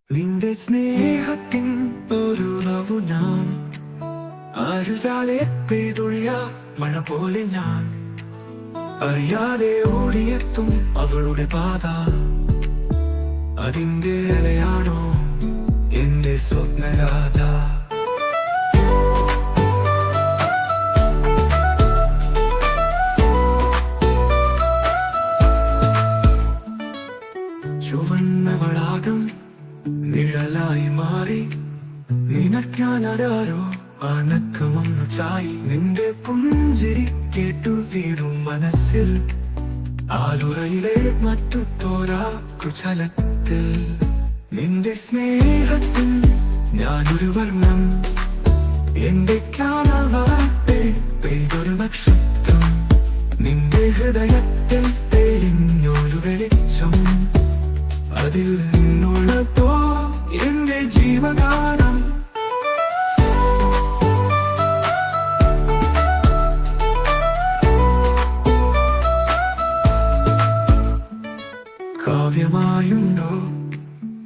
നിന്റെ സ്നേഹത്തിൻ ഒരുറവു ഞാൻ അരുതാതെ പെയ്തൊഴിയ മഴ പോലെ ഞാൻ അറിയാതെ ഓടിയെത്തും അവളുടെ പാത അതിന്റെ അലയാണോ എന്റെ സ്വപ്നരാധ. ചുവന്നവളാകം നിഴലായി മാറി നിനക്കാനോ അനക്കമൊന്നു ചായി നിന്റെ പുഞ്ചിരി കേട്ടു വീടും മനസ്സിൽ ആലുറയിലെ മറ്റു തോരാ കുചലത്തിൽ നിന്റെ സ്നേഹത്തിൽ ഞാനൊരു വർണ്ണം എന്റെ കാണാവാട്ടെ പെയ്തൊരു നക്ഷത്രം നിന്റെ ഹൃദയത്തിൽ തെളിഞ്ഞൊരു വെളിച്ചം അതിൽ നിന്നുള്ളതോ എന്റെ ജീവഗാനം. കാവ്യമായുണ്ടോ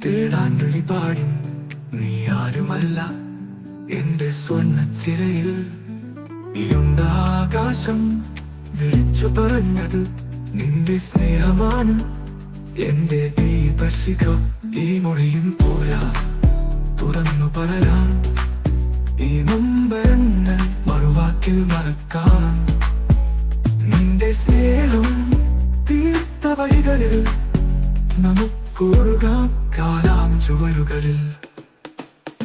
തേടാൻ വിളിപാടി നീ ആരുമല്ല എന്റെ സ്വർണ്ണച്ചിരയിൽ ഇരുണ്ട ആകാശം വിളിച്ചു പറഞ്ഞത് നിന്റെ സ്നേഹമാണ് എന്റെ ദീപശിഖ. ഈ മൊഴിയും പോരാ തുറന്നു പറയാൻ ഈ നൊമ്പരങ്ങൾ മറുവാക്കിൽ മറക്കാൻ നിന്റെ സ്നേഹം തീർത്ത വഴികളിൽ നമുക്കൊരുകാം കാലാം ചുവരുകളിൽ.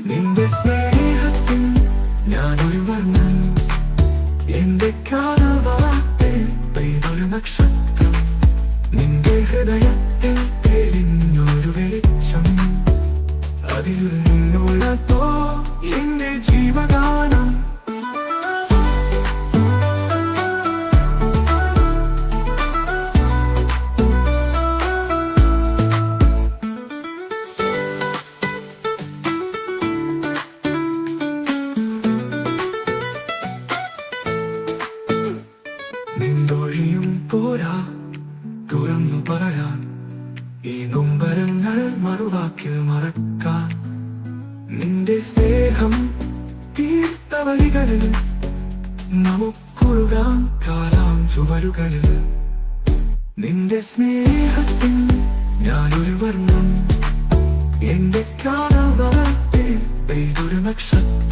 നിന്റെ സ്നേഹത്തിൽ ഞാനൊരു വർണ്ണം എന്റെ കാണാവാട്ടെ പെയ്തൊരു നക്ഷത്രം നിന്റെ ഹൃദയത്തിൽ തെളിഞ്ഞൊരു വെളിച്ചം അതിൽ നിന്നുള്ളതോ എന്റെ ജീവഗാനം. നിന്നൊഴിയും പോരാ തുറന്നു പറയാൻ ഈ നൊമ്പരങ്ങൾ മറുവാക്കിൽ മറക്കാൻ നിന്റെ സ്നേഹം തീർത്ത വഴികളിൽ നമുക്കൊഴുകാം കാലാം ചുവരുകളിൽ. നിന്റെ സ്നേഹത്തിൽ ഞാനൊരു വർണ്ണം എന്റെ കാണാവാട്ടെ പെയ്തൊരു നക്ഷത്രം